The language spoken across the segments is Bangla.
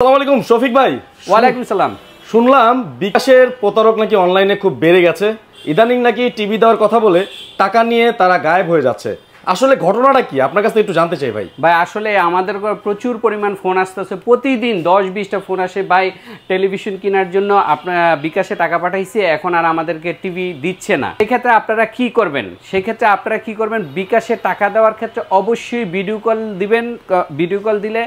আসসালামু আলাইকুম শফিক ভাই। ওয়ালাইকুম সালাম। শুনলাম বিকাশের প্রতারক নাকি অনলাইনে খুব বেড়ে গেছে, ইদানিং নাকি টিভি দেওয়ার কথা বলে টাকা নিয়ে তারা গায়েব হয়ে যাচ্ছে। আসলে ঘটনাটা কি আপনার কাছে একটু জানতে চাই ভাই। ভাই আসলে আমাদের প্রচুর পরিমাণ ফোন আসতেছে, প্রতিদিন 10-20টা ফোন আসে ভাই টেলিভিশন কেনার জন্য আপনার বিকাশে টাকা পাঠাইছে, এখন আর আমাদেরকে টিভি দিচ্ছে না। সেক্ষেত্রে আপনারা কি করবেন? বিকাশে টাকা দেওয়ার ক্ষেত্রে অবশ্যই ভিডিও কল দিবেন। ভিডিও কল দিলে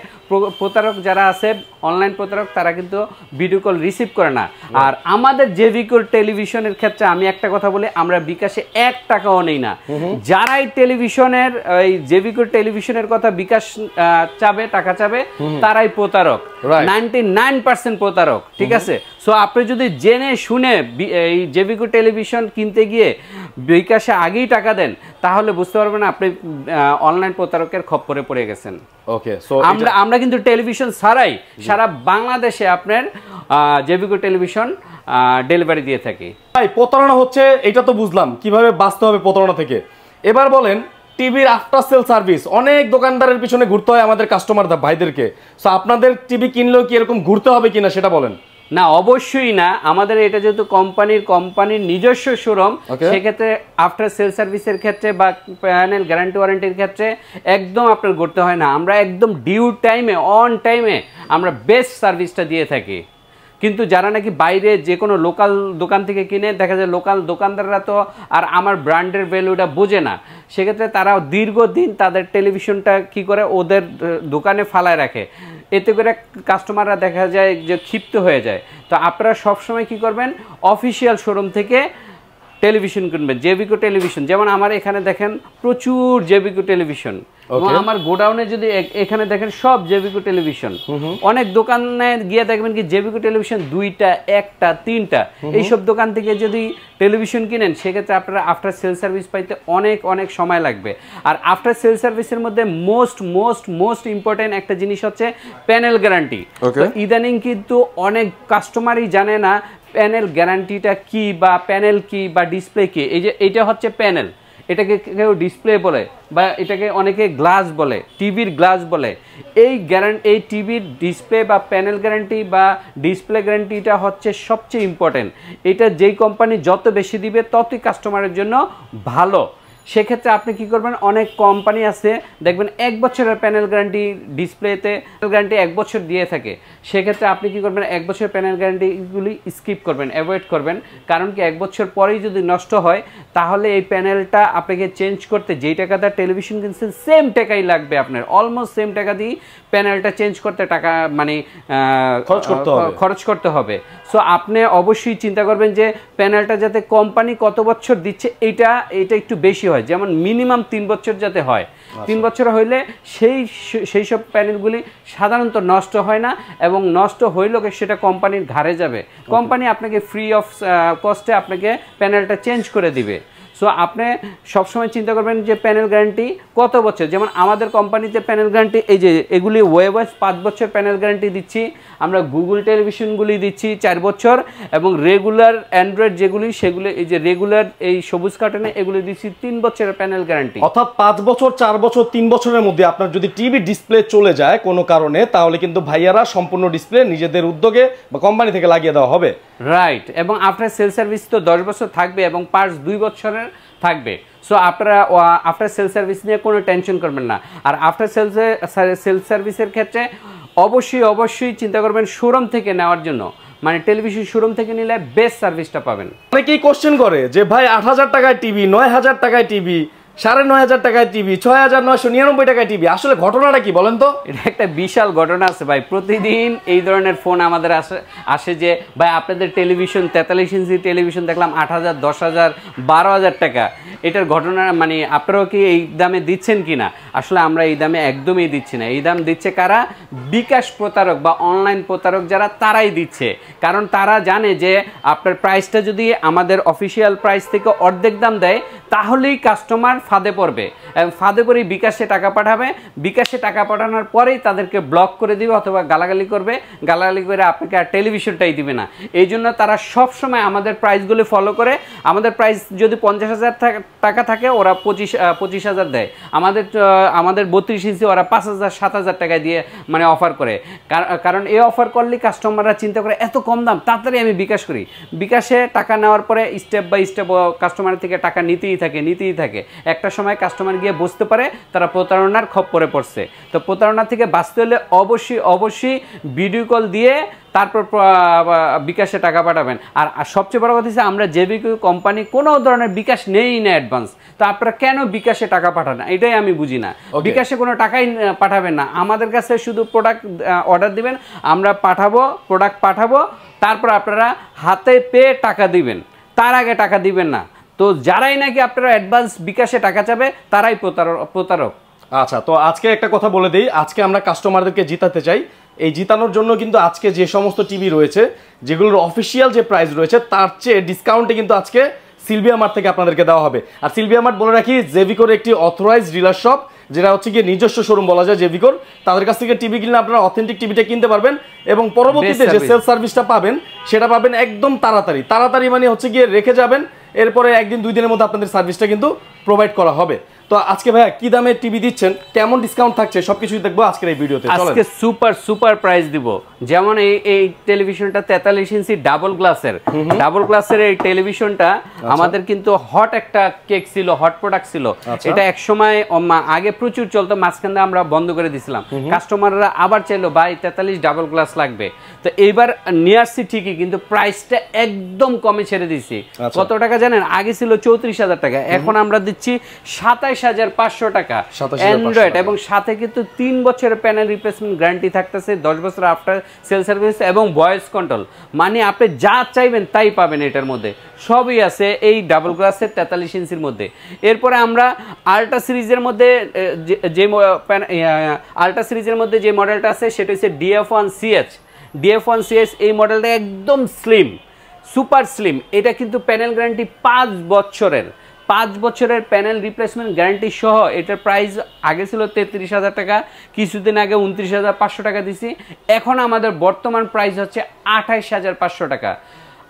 প্রতারক যারা আছে অনলাইন প্রতারক তারা কিন্তু ভিডিও কল রিসিভ করে না। আর আমাদের জেভিকোর টেলিভিশনের ক্ষেত্রে আমি একটা কথা বলি, আমরা বিকাশে 1 টাকাও নেই না। যারাই টেলিভিশনের এই জেভিকোর টেলিভিশনের কথা বিকাশ চাবে, টাকা চাবে, তারাই প্রতারক, 99% প্রতারক। ঠিক আছে, সো আপনি যদি জেনে শুনে এই জেভিকো টেলিভিশন কিনতে গিয়ে বিকাশে আগেই টাকা দেন, তাহলে বুঝতে পারবেন আপনি অনলাইন প্রতারকের খপ্পরে পড়ে গেছেন। ওকে, সো আমরা কিন্তু টেলিভিশন ছাড়াই সারা বাংলাদেশে আপনার জেভিকো টেলিভিশন ডেলিভারি দিয়ে থাকি। ভাই প্রতারণা হচ্ছে এটা তো বুঝলাম, কিভাবে বাঁচতে হবে প্রতারণা থেকে। এবার বলেন টিভির আফটার সেল সার্ভিস, অনেক দোকানদারের পিছনে ঘুরতে হয় আমাদের কাস্টমার ভাইদেরকে। সো আপনাদের টিভি কিনলেও কি এরকম ঘুরতে হবে কিনা সেটা বলেন। না, অবশ্যই না। আমাদের এটা যেহেতু কোম্পানির নিজস্ব শোরুম, সেক্ষেত্রে আফটার সেল সার্ভিসের ক্ষেত্রে বা প্যানেল গ্যারান্টি ওয়ারেন্টির ক্ষেত্রে একদম আপনার করতে হয় না। আমরা একদম ডিউ টাইমে, অন টাইমে আমরা বেস্ট সার্ভিসটা দিয়ে থাকি। কিন্তু যারা নাকি বাইরে যে কোনো লোকাল দোকান থেকে কিনে, দেখা যায় লোকাল দোকানদাররা তো আর আমার ব্র্যান্ডের ভ্যালুটা বোঝে না। সেক্ষেত্রে তারা দীর্ঘদিন তাদের টেলিভিশনটা কি করে ওদের দোকানে ফালায় রাখে, এতে করে কাস্টমাররা দেখা যায় যে ক্ষিপ্ত হয়ে যায়। তো আপনারা সবসময় কি করবেন, অফিসিয়াল শোরুম থেকে টেলিভিশন কিনবেন। জেভিকো টেলিভিশন, যেমন আমার এখানে দেখেন প্রচুর জেভিকো টেলিভিশন, আমার গোডাউনে যদি এখানে দেখেন সব জেভিকো টেলিভিশন। অনেক দোকানে গিয়ে দেখবেন কি জেভিকো টেলিভিশন 2টা, 1টা, 3টা, এইসব দোকান থেকে যদি টেলিভিশন কিনেন, সেক্ষেত্রে আপনারা আফটার সেল সার্ভিস পাইতে অনেক সময় লাগবে। আর আফটার সেল সার্ভিসের মধ্যে মোস্ট ইম্পর্টেন্ট একটা জিনিস হচ্ছে প্যানেল গ্যারান্টি। ইদানিং কিন্তু অনেক কাস্টমারই জানে না প্যানেল গ্যারান্টিটা কি, বা প্যানেল কি, বা ডিসপ্লে কি। এই যে এটা হচ্ছে প্যানেল, এটাকে কেউ ডিসপ্লে বলে, বা এটাকে অনেকে গ্লাস বলে, টিভির গ্লাস বলে। এই টিভির ডিসপ্লে বা প্যানেল গ্যারান্টি বা ডিসপ্লে গ্যারান্টিটা হচ্ছে সবচেয়ে ইম্পর্টেন্ট। এটা যেই কোম্পানি যত বেশি দিবে ততই কাস্টমারের জন্য ভালো। সেক্ষেত্রে আপনি কি করবেন, অনেক কোম্পানি আছে দেখবেন 1 বছরের প্যানেল গ্যারান্টি, ডিসপ্লেতে গ্যারান্টি 1 বছর দিয়ে থাকে। সেক্ষেত্রে আপনি কি করবেন, 1 বছরের প্যানেল গ্যারান্টিগুলি স্কিপ করবেন, অ্যাভয়েড করবেন। কারণ কি 1 বছর পরেই যদি নষ্ট হয়, তাহলে এই প্যানেলটা আপনাকে চেঞ্জ করতে যেই টাকাটা টেলিভিশন কিনছেন সেম টাকাই লাগবে আপনার, অলমোস্ট সেম টাকা দিয়ে প্যানেলটা চেঞ্জ করতে টাকা মানে খরচ করতে হবে। সো আপনি অবশ্যই চিন্তা করবেন যে প্যানেলটা যাতে কোম্পানি কত বছর দিচ্ছে এটা একটু বেশি হয়, যেমন মিনিমাম 3 বছর যাতে হয়। 3 বছর হইলে সেই সব প্যানেলগুলি সাধারণত নষ্ট হয় না, এবং নষ্ট হইলেও সেটা কোম্পানির ঘাড়ে যাবে। কোম্পানি আপনাকে ফ্রি অফ কস্টে আপনাকে প্যানেলটা চেঞ্জ করে দিবে। সো আপনি সবসময় চিন্তা করবেন যে প্যানেল গ্যারান্টি কত বছর। যেমন আমাদের কোম্পানিতে প্যানেল গ্যারান্টি এই যে এগুলি ওয়েবওয়াইজ 5 বছর প্যানেল গ্যারান্টি দিচ্ছি। আমরা গুগল টেলিভিশনগুলি দিচ্ছি 4 বছর, এবং রেগুলার অ্যান্ড্রয়েড যেগুলি সেগুলি এই যে রেগুলার এই সবুজ কার্টনে এগুলি দিচ্ছি 3 বছরের প্যানেল গ্যারান্টি। অর্থাৎ 5 বছর, 4 বছর, 3 বছরের মধ্যে আপনার যদি টিভি ডিসপ্লে চলে যায় কোনো কারণে, তাহলে কিন্তু ভাইয়ারা সম্পূর্ণ ডিসপ্লে নিজেদের উদ্যোগে বা কোম্পানি থেকে লাগিয়ে দেওয়া হবে। রাইট, এবং আফটার সেল সার্ভিস তো 10 বছর থাকবে, এবং পার্টস 2 বছরের থাকবে। সো আপনারা আফটার সেল সার্ভিস নিয়ে কোনো টেনশন করবেন না। আর আফটার সেল সার্ভিসের ক্ষেত্রে অবশ্যই চিন্তা করবেন শোরুম থেকে নেওয়ার জন্য, মানে টেলিভিশন শোরুম থেকে নিলে বেস্ট সার্ভিসটা পাবেন। অনেকেই কোশ্চেন করে যে ভাই 8,000 টাকায় টিভি, 9,000 টাকায় টিভি, 9,500 টাকায় টিভি, 6,999 টাকায় টিভি, আসলে ঘটনাটা কি বলেন তো? এটা একটা বিশাল ঘটনা আছে ভাই। প্রতিদিন এই ধরনের ফোন আমাদের আসে যে ভাই আপনাদের টেলিভিশন 43 ইঞ্চি টেলিভিশন দেখলাম 8,000, 10,000, 12,000 টাকা। এটার ঘটনা মানে আপনারাও কি এই দামে দিচ্ছেন কিনা? আসলে আমরা এই দামে একদমই দিচ্ছি না। এই দাম দিচ্ছে কারা? বিকাশ প্রতারক বা অনলাইন প্রতারক যারা, তারাই দিচ্ছে। কারণ তারা জানে যে আপনার প্রাইসটা যদি আমাদের অফিসিয়াল প্রাইস থেকে অর্ধেক দাম দেয়, তাহলেই কাস্টমার ফাঁদে পড়বে এবং ফাঁদে পরেই বিকাশে টাকা পাঠাবে, বিকাশে টাকা পাঠানোর পরেই তাদেরকে ব্লক করে দিবে অথবা গালাগালি করবে, গালাগালি করে আপনাকে আর টেলিভিশনটাই দিবে না। এই জন্য তারা সবসময় আমাদের প্রাইসগুলি ফলো করে। আমাদের প্রাইস যদি 50,000 টাকা থাকে ওরা 25,000 দেয়, আমাদের 32 ইঞ্চি ওরা 5,000-7,000 টাকায় দিয়ে মানে অফার করে। কারণ এই অফার করলে কাস্টমাররা চিন্তা করে এত কম দাম, তাড়াতাড়ি আমি বিকাশ করি। বিকাশে টাকা নেওয়ার পরে স্টেপ বাই স্টেপ কাস্টমারের থেকে টাকা নিতেই থাকে। একটা সময় কাস্টমার গিয়ে বুঝতে পারে তারা প্রতারণার খপ্পরে পড়ছে। তো প্রতারণা থেকে বাঁচতে হলে অবশ্যই ভিডিও কল দিয়ে তারপর বিকাশে টাকা পাঠাবেন। আর সবচেয়ে বড় কথা হচ্ছে আমরা জেবিকো কোম্পানি কোনো ধরনের বিকাশ নেই না অ্যাডভান্স। তো আপনারা কেন বিকাশে টাকা পাঠান না, এটাই আমি বুঝি না। বিকাশে কোনো টাকাই পাঠাবেন না, আমাদের কাছে শুধু প্রোডাক্ট অর্ডার দিবেন, আমরা প্রোডাক্ট পাঠাবো, তারপর আপনারা হাতে পেয়ে টাকা দিবেন, তার আগে টাকা দিবেন না। তো যারাই নাকি আপনারা অ্যাডভান্স বিকাশে টাকা চাবে তারাই প্রতারক। আচ্ছা, তো আজকে একটা কথা বলে দিই, আজকে আমরা কাস্টমারদেরকে জিতাতে চাই। এই জিতানোর জন্য কিন্তু আজকে যে সমস্ত টিভি রয়েছে যেগুলোর অফিসিয়াল যে প্রাইস রয়েছে তার চেয়ে ডিসকাউন্টে কিন্তু আজকে সিলভিয়া মার্ট থেকে আপনাদেরকে দেওয়া হবে। আর সিলভিয়া মার্ট বলে রাখি জেভিকোর একটি অথরাইজড ডিলার শপ, যেটা হচ্ছে গিয়ে নিজস্ব শোরুম বলা যায় জেভিকোর। তাদের কাছ থেকে টিভি কিনলে আপনারা অথেন্টিক টিভিটা কিনতে পারবেন এবং পরবর্তীতে যে সেল সার্ভিসটা পাবেন সেটা পাবেন একদম তাড়াতাড়ি মানে হচ্ছে গিয়ে রেখে যাবেন, এরপরে 1-2 দিনের মধ্যে আপনাদের সার্ভিসটা কিন্তু প্রোভাইড করা হবে। তো আজকে ভাইয়া কি দামে টিভি দিচ্ছেন, কেমন ডিসকাউন্ট থাকছে সবকিছুই দেখবো আজকের এই ভিডিওতে। আজকে সুপার প্রাইস দিব। যেমন এই টেলিভিশনটা 43 ইঞ্চি ডাবল গ্লাসের এই টেলিভিশনটা আমাদের কিন্তু হট একটা কেক ছিল, হট প্রোডাক্ট ছিল। এটা এক সময় আগে প্রচুর চলতো, মাঝখানে আমরা বন্ধ করে দিয়েছিলাম। কাস্টমাররা আবার চাইলো ভাই 43 ডাবল গ্লাস লাগবে। তো এইবার নিয়ে আসছি ঠিকই, কিন্তু প্রাইসটা একদম কমে ছেড়ে দিছি। কত টাকা জানেন? আগে ছিল 34,000 টাকা, এখন আমরা দিচ্ছি 27,500 টাকা অ্যান্ড্রয়েড, এবং সাথে কিন্তু 3 বছরের প্যানেল রিপ্লেসমেন্ট গ্যারান্টি থাকতেছে, 10 বছর আফটার সেল সার্ভিস এবং ভয়েস কন্ট্রোল। মানে আপনি যা চাইবেন তাই পাবেন, এটার মধ্যে সবই আছে এই ডাবল গ্লাসের 43 ইঞ্চির মধ্যে। এরপরে আমরা আল্ট্রা সিরিজের মধ্যে যে মডেলটা আছে সেটা হচ্ছে DF1CH। এই মডেলটা একদম স্লিম, সুপার স্লিম। এটা কিন্তু প্যানেল গ্যারান্টি 5 বছরের প্যানেল রিপ্লেসমেন্ট গ্যারান্টি সহ। এটার প্রাইস আগে ছিল 33,000 টাকা, কিছুদিন আগে 29,500 টাকা দিছি। এখন আমাদের বর্তমান প্রাইস হচ্ছে 28,500 টাকা।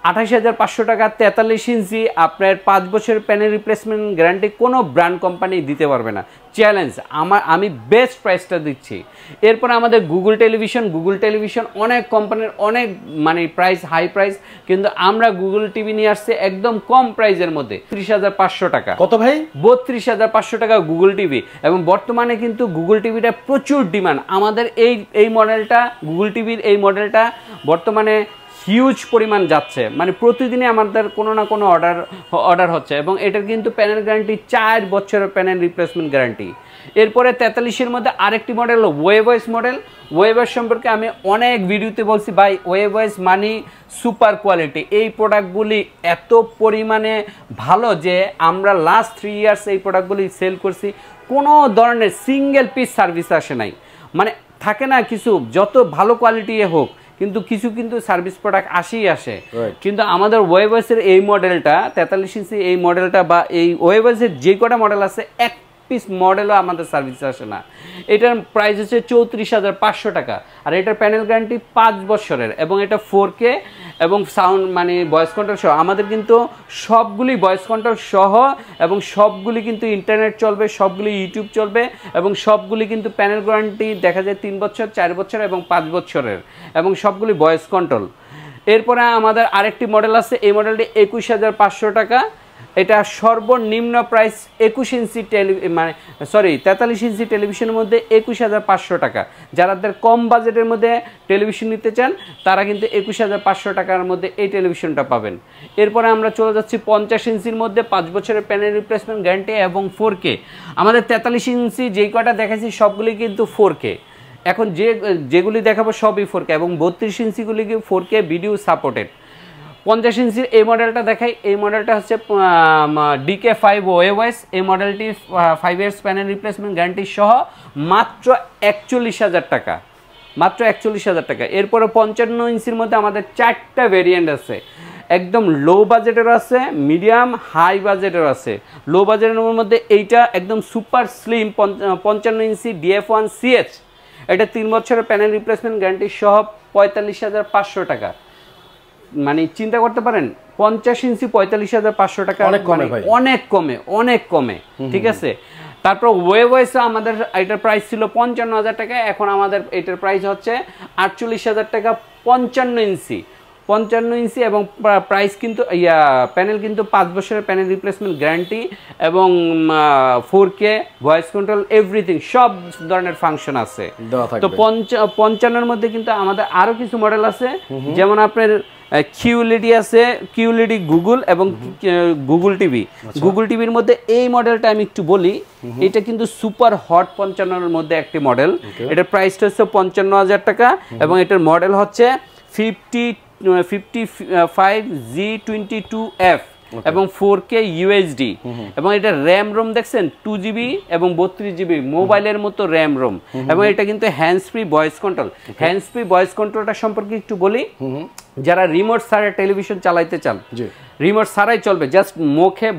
28,500 টাকা 43 ইঞ্চি আপনার 5 বছরের প্যানেল রিপ্লেসমেন্ট গ্যারান্টি কোনো ব্র্যান্ড কোম্পানি দিতে পারবে না। চ্যালেঞ্জ, আমি বেস্ট প্রাইসটা দিচ্ছি। এরপর আমাদের গুগল টেলিভিশন অনেক কোম্পানির অনেক মানে প্রাইস হাই প্রাইস, কিন্তু আমরা গুগল টিভি নিয়ে আসছে একদম কম প্রাইসের মধ্যে 30,500 টাকা। কত ভাই? 32,500 টাকা গুগল টিভি। এবং বর্তমানে কিন্তু গুগল টিভিটা প্রচুর ডিমান্ড। আমাদের এই মডেলটা গুগল টিভির এই মডেলটা বর্তমানে হিউজ পরিমাণ যাচ্ছে, মানে প্রতিদিনই আমাদের কোনো না কোনো অর্ডার হচ্ছে। এবং এটার কিন্তু প্যানেল গ্যারান্টি 4 বছরের প্যানেল রিপ্লেসমেন্ট গ্যারান্টি। এরপরে 43-এর মধ্যে আরেকটি মডেল ওয়েভয়েস মডেল। ওয়েভয়েস সম্পর্কে আমি অনেক ভিডিওতে বলছি ভাই, ওয়েভয়েস মানে সুপার কোয়ালিটি। এই প্রোডাক্টগুলি এত পরিমাণে ভালো যে আমরা লাস্ট 3 ইয়ার্স এই প্রোডাক্টগুলি সেল করছি, কোনো ধরনের সিঙ্গেল পিস সার্ভিস আসে নাই। মানে থাকে না কিছু, যত ভালো কোয়ালিটি হোক কিন্তু সার্ভিস প্রোডাক্ট আসে। কিন্তু আমাদের ওয়েভয়েসের এই মডেলটা 43 ইঞ্চি এই মডেলটা বা এই ওয়েভয়েসের যে কটা মডেল আছে এক পিস মডেলও আমাদের সার্ভিস আসে না। এটার প্রাইস হচ্ছে 34,500 টাকা। আর এটার প্যানেল গ্যারান্টি 5 বছরের, এবং এটা 4K এবং সাউন্ড মানে ভয়েস কন্ট্রোল সহ। আমাদের কিন্তু সবগুলি ভয়েস কন্ট্রোল সহ, এবং সবগুলি কিন্তু ইন্টারনেট চলবে, সবগুলি ইউটিউব চলবে, এবং সবগুলি কিন্তু প্যানেল গ্যারান্টি দেখা যায় 3 বছর, 4 বছর এবং 5 বছরের, এবং সবগুলি ভয়েস কন্ট্রোল। এরপরে আমাদের আরেকটি মডেল আছে, এই মডেলটি 21,500 টাকা। এটা সর্বনিম্ন প্রাইস 43 ইঞ্চি টেলিভিশনের মধ্যে 21,500 টাকা। যাদের কম বাজেটের মধ্যে টেলিভিশন নিতে চান তারা কিন্তু 21,500 টাকার মধ্যে এই টেলিভিশনটা পাবেন। এরপরে আমরা চলে যাচ্ছি 50 ইঞ্চির মধ্যে 5 বছরের প্যানেল রিপ্লেসমেন্ট গ্যারান্টি এবং 4K। আমাদের 43 ইঞ্চি যেই কটা দেখাচ্ছি সবগুলি কিন্তু 4K। এখন যেগুলি দেখাবো সবই 4K, এবং 32 ইঞ্চিগুলি 4K ভিডিও সাপোর্টেড। 50 ইঞ্চির এই মডেলটা দেখাই। এই মডেলটা হচ্ছে DK5 ওয়েভয়েস। এই মডেলটি 5 ইয়ার্স প্যানেল রিপ্লেসমেন্ট গ্যারান্টি সহ মাত্র 41,000 টাকা। এরপরে 55 ইঞ্চির মধ্যে আমাদের 4টা ভেরিয়েন্ট আছে। একদম লো বাজেটের আছে, মিডিয়াম হাই বাজেটের আছে। লো বাজেটের মধ্যে এইটা একদম সুপার স্লিম 55 ইঞ্চি DF1CH, এটা 3 বছরের প্যানেল রিপ্লেসমেন্ট গ্যারান্টি সহ 45,500 টাকা। মানে চিন্তা করতে পারেন 50 ইঞ্চি 45,500 টাকা, অনেক কমে। ঠিক আছে, তারপর ওয়েভয়েসে আমাদের এটার প্রাইস ছিল 55,000 টাকা, এখন আমাদের এটার প্রাইস হচ্ছে 48,000 টাকা 55 ইঞ্চি এবং প্রাইস কিন্তু প্যানেল কিন্তু 5 বছরের প্যানেল রিপ্লেসমেন্ট গ্যারান্টি এবং 4K ভয়েস কন্ট্রোল এভরিথিং, সব ধরনের ফাংশন আছে। তো 55 মধ্যে কিন্তু আমাদের আরো কিছু মডেল আছে, যেমন আপনার QLED আছে, QLED গুগল এবং গুগল টিভি। গুগল টিভির মধ্যে এই মডেলটা আমি একটু বলি, এটা কিন্তু সুপার হট 55 এর মধ্যে একটি মডেল। এটার প্রাইসটা হচ্ছে 55,000 টাকা এবং এটার মডেল হচ্ছে 55G22F এবং 4K UHD এবং এটা র্যাম রোম দেখছেন 2GB এবং 32GB, মোবাইলের মতো র্যাম রোম। এবং এটা কিন্তু hands free voice control. Hands free voice কন্ট্রোলটা সম্পর্কে একটু বলি, যারা রিমোট ছাড়া টেলিভিশন চালাইতে চান, রিমোট ছাড়াই চলবে, জাস্ট মুখে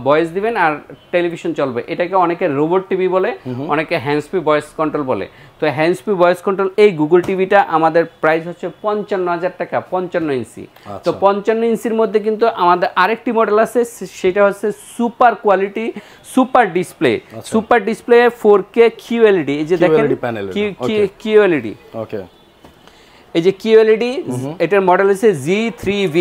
ভয়েস দিবেন আর টেলিভিশন চলবে, এটাকে অনেকে রোবট টিভি বলে, অনেকে হ্যান্ডস ফ্রি ভয়েস কন্ট্রোল বলে। তো হ্যান্ডস ফ্রি ভয়েস কন্ট্রোল এই গুগল টিভিটা আমাদের প্রাইস হচ্ছে 55,000 টাকা 55 ইঞ্চি। তো 55 ইঞ্চির মধ্যে কিন্তু আমাদের আরেকটি মডেল আছে, সেটা হচ্ছে super quality super display. Super display 4K QLED, এই যে দেখেন QLED, ওকে, এই যে QLED, এটার মডেল হচ্ছে G3V,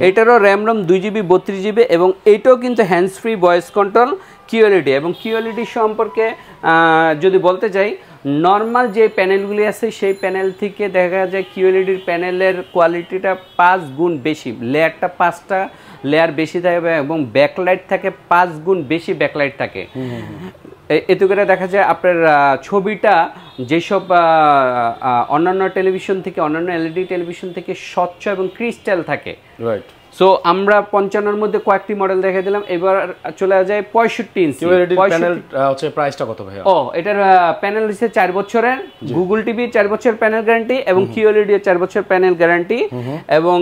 এটারও র্যাম রোম 2GB 32GB এবং এইটাও কিন্তু hands free voice control QLED। এবং QLED সম্পর্কে যদি বলতে চাই, নর্মাল যে প্যানেলগুলি আছে সেই প্যানেল থেকে দেখা যায় QLEDর প্যানেলের কোয়ালিটিটা 5 গুণ বেশি, লেয়ারটা 5টা লেয়ার বেশি থাকে এবং ব্যাকলাইট থাকে 5 গুণ বেশি ব্যাকলাইট থাকে। এতে করে দেখা যায় আপনার ছবিটা যেসব অন্যান্য টেলিভিশন থেকে, অন্যান্য LED টেলিভিশন থেকে স্বচ্ছ এবং ক্রিস্টাল থাকে। রাইট। সো আমরা 55 মধ্যে কয়েকটি মডেল দেখে দিলাম, এবার চলে যায় 65 ইঞ্চি। প্যানেল হচ্ছে প্রাইসটা কত ভাই? এটার প্যানেল হচ্ছে 4 বছরের, গুগল টিভি 4 বছর প্যানেল গ্যারান্টি এবং QLED 4 বছর প্যানেল গ্যারান্টি এবং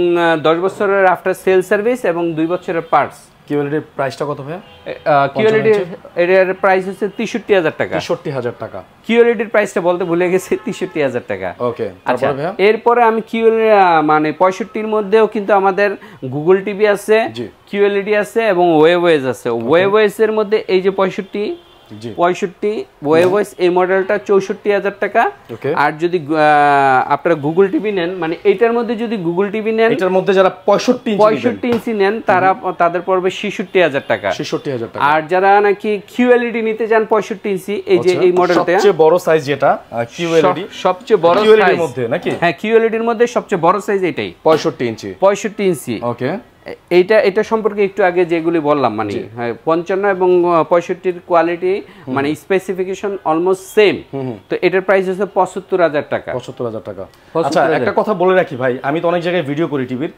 10 বছরের আফটার সেল সার্ভিস এবং 2 বছরের পার্টস। QLED এর প্রাইসটা কত ভাই? QLED এর প্রাইস হচ্ছে 63,000 টাকা। 63,000 টাকা। QLED এর প্রাইসটা বলতে ভুলে গেছি, 63,000 টাকা। ওকে, তারপরে ভাই এরপরে আমি QLED মানে 65 এর মধ্যেও কিন্তু আমাদের গুগল টিভি আছে, QLED আছে এবং ওয়েভওয়েস আছে। ওয়েভওয়েস এর মধ্যে এই যে 65 ওয়েভওয়েস এই মডেলটা 64,000 টাকা। আর যদি আপনারা গুগল টিভি নেন, মানে এইটার মধ্যে যদি গুগল টিভি নেন, এটার মধ্যে যারা 65 ইঞ্চি নেন তাদের পড়বে 66,000 টাকা। 66,000 টাকা। আর যারা নাকি QLED নিতে চান 65 ইঞ্চি, এই যে এই মডেলটা সবচেয়ে বড় সাইজ, যেটা QLED সবচেয়ে বড় সাইজ এর মধ্যে নাকি? হ্যাঁ, QLED এর মধ্যে সবচেয়ে বড় সাইজ এটাই 65 ইঞ্চি। ওকে, এটা সম্পর্কে একটু আগে যেগুলি বললাম, মানে 55 এবং 65 কোয়ালিটি মানে স্পেসিফিকেশন অলমোস্ট সেম। তো এটার প্রাইস হচ্ছে 75,000 টাকা। 75,000 টাকা। আচ্ছা, একটা কথা বলে রাখি ভাই, আমি তো অনেক জায়গায় ভিডিও করি টিভির,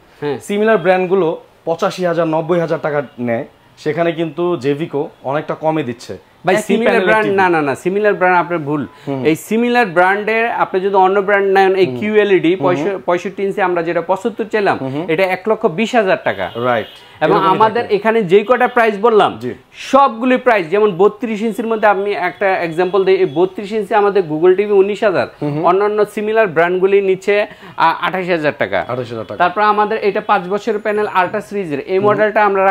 সিমিলার ব্র্যান্ডগুলো 85,000 90,000 টাকা নেয়, সেখানে কিন্তু জেভিকো অনেকটা কমে দিচ্ছে। ভাই সিমিলার ব্র্যান্ড না, সিমিলার ব্র্যান্ড আপনার ভুল। এই সিমিলার ব্র্যান্ডের আপনি যদি অন্য ব্র্যান্ড নেন, এই QLED 65 ইঞ্চি আমরা যেটা 75 চাইলাম, এটা 1,20,000 টাকা। রাইট। এবং আমাদের এখানে যেই কটা প্রাইস বললাম সবগুলি প্রাইস, যেমন 32 ইঞ্চির মধ্যে আমি একটা এক্সাম্পল দিই, এই 32 ইঞ্চি আমাদের গুগল টিভি 19,000, অন্যান্য সিমিলার ব্র্যান্ডগুলি নিচে 28,000 টাকা। তারপর আমাদের এটা 5 বছরের প্যানেল আল্ট্রা সিরিজের এই মডেলটা আমরা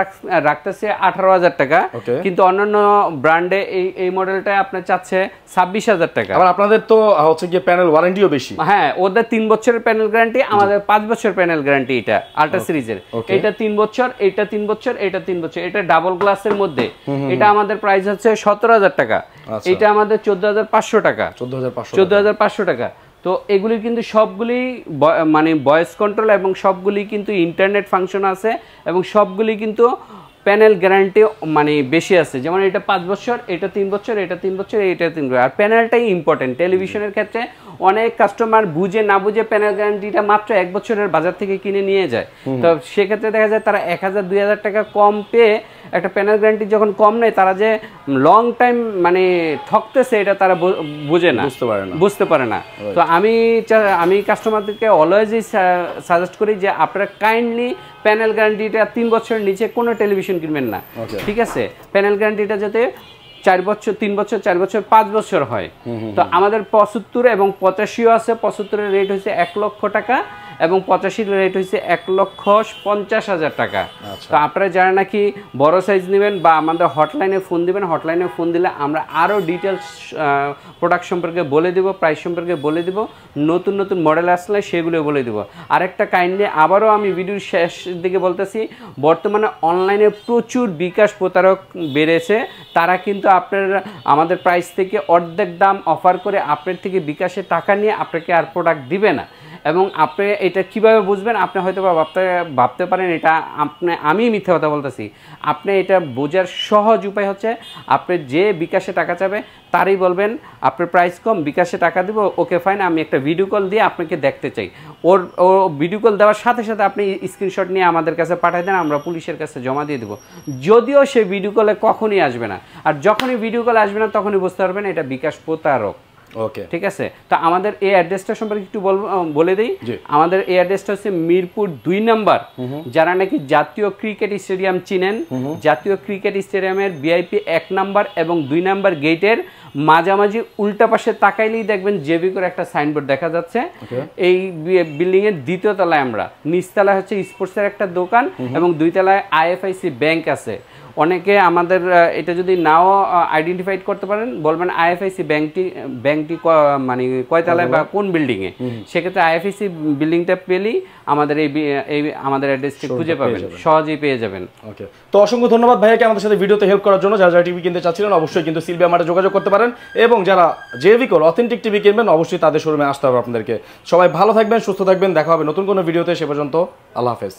রাখতেছি 18,000 টাকা, কিন্তু অন্যান্য ব্র্যান্ডে এই মডেলটা আপনার চাচ্ছে 26,000 টাকা। আবার আপনাদের তো হচ্ছে গিয়ে প্যানেল ওয়ারেন্টিও বেশি। হ্যাঁ, ওদের 3 বছরের প্যানেল গ্যারান্টি, আমাদের 5 বছর প্যানেল গ্যারান্টি। এটা আল্ট্রা সিরিজের, এটা 3 বছর, এটা 3 বছর, এটা 3 বছর। এটা ডাবল গ্লাসের মধ্যে, এটা আমাদের প্রাইস হচ্ছে 17,000 টাকা। এটা আমাদের 14,500 টাকা। 14,500 টাকা। তো এগুলি কিন্তু সবগুলি মানে ভয়েস কন্ট্রোল এবং সবগুলি কিন্তু ইন্টারনেট ফাংশন আছে এবং সবগুলি কিন্তু প্যানেল গ্যারান্টি মানে বেশি আছে। যেমন এটা 5 বছর, এটা 3 বছর, এটা 3 বছর, এটা 3 বছর। আর প্যানেলটাই ইম্পর্টেন্ট টেলিভিশনের ক্ষেত্রে। অনেক কাস্টমার বুঝে না বুঝে প্যানেল গ্যারান্টিটা মাত্র 1 বছরের বাজার থেকে কিনে নিয়ে যায়। তো সেক্ষেত্রে দেখা যায় তারা 1,000 2,000 টাকা কম পেয়ে একটা প্যানেল গ্যারান্টি যখন কম নেয় তারা যে লং টাইম মানে ঠকতেছে এটা তারা বুঝে না, বুঝতে পারে না। তো আমি কাস্টমারদেরকে অলওয়েজই সাজেস্ট করি যে আপনারা কাইন্ডলি প্যানেল গ্যারান্টিটা 3 বছরের নিচে কোনো টেলিভিশন কিনবেন না, ঠিক আছে? প্যানেল গ্যারান্টিটা যাতে 4 বছর, 3 বছর, 4 বছর, 5 বছর হয়। তো আমাদের 75 এবং 85 আছে। 75-এর রেট হচ্ছে 1 লক্ষ টাকা এবং 85-এর রেট হচ্ছে 1,50,000 টাকা। তো আপনারা যারা নাকি বড় সাইজ নেবেন বা আমাদের হটলাইনে ফোন দিবেন, হটলাইনে ফোন দিলে আমরা আরও ডিটেলস প্রোডাক্ট সম্পর্কে বলে দেব, প্রাইস সম্পর্কে বলে দেব, নতুন নতুন মডেল আসলে সেগুলো বলে দেব। আরেকটা কাইন্ডলি আবারও আমি ভিডিওর শেষ দিকে বলতেছি, বর্তমানে অনলাইনে প্রচুর বিকাশ প্রতারক বেড়েছে। তারা কিন্তু আমাদের প্রাইস থেকে অর্ধেক দাম অফার করে আপনার থেকে বিকাশে টাকা নিয়ে আপনাকে আর প্রোডাক্ট দিবে না। এবং আপনি এটা কিভাবে বুঝবেন? আপনি হয়তো ভাবতে পারেন এটা আমি মিথ্যা কথা বলতেছি। আপনি এটা বোঝার সহজ উপায় হচ্ছে, আপনি যে বিকাশে টাকা চাবে তারই বলবেন আপনার প্রাইস কম, বিকাশে টাকা দেবো, ওকে ফাইন, আমি একটা ভিডিও কল দিয়ে আপনাকে দেখতে চাই। ও ভিডিও কল দেওয়ার সাথে সাথে আপনি স্ক্রিনশট নিয়ে আমাদের কাছে পাঠিয়ে দেন, আমরা পুলিশের কাছে জমা দিয়ে দেবো। যদিও সে ভিডিও কলে কখনই আসবে না, আর যখনই ভিডিও কল আসবে না তখনই বুঝতে পারবেন এটা বিকাশ প্রতারক। ওকে, ঠিক আছে? তো আমাদের এই অ্যাড্রেসটা সম্পর্কে একটু বলে দিই। আমাদের এই অ্যাড্রেসটা হচ্ছে মিরপুর 2 নম্বর। যারা নাকি জাতীয় ক্রিকেট স্টেডিয়াম চিনেন, জাতীয় ক্রিকেট স্টেডিয়ামের ভিআইপি 1 নম্বর এবং 2 নম্বর গেটের মাঝামাঝি উল্টা পাশে তাকাইলেই দেখবেন জেবি করে একটা সাইনবোর্ড দেখা যাচ্ছে। এই বিল্ডিং এর 2য় তলায় আমরা, নিচতলায় হচ্ছে স্পোর্টসের একটা দোকান এবং 2 তলায় আইএফআইসি ব্যাংক আছে। অনেকে আমাদের এটা যদি নাও আইডেন্টিফাইড করতে পারেন, বলবেন আইএফআইসি ব্যাংকটি মানে কয়তলায় বা কোন বিল্ডিংয়ে। সেক্ষেত্রে আইএফআইসি বিল্ডিংটা পেলেই আমাদের আমাদের অ্যাড্রেসটি খুঁজে পাবেন, সহজেই পেয়ে যাবেন। ওকে, তো অসংখ্য ধন্যবাদ ভাইয়াকে আমাদের সাথে ভিডিওতে হেল্প করার জন্য। যারা টিভি কিনতে চাচ্ছিলেন অবশ্যই কিন্তু সিলভিয়া মার্টে যোগাযোগ করতে পারেন, এবং যারা জেভিকোর অথেন্টিক টিভি কিনবেন অবশ্যই তাদের শোরুমে আসতে হবে আপনাদেরকে। সবাই ভালো থাকবেন, সুস্থ থাকবেন, দেখা হবে নতুন কোনো ভিডিওতে। সে পর্যন্ত আল্লাহ হাফেজ।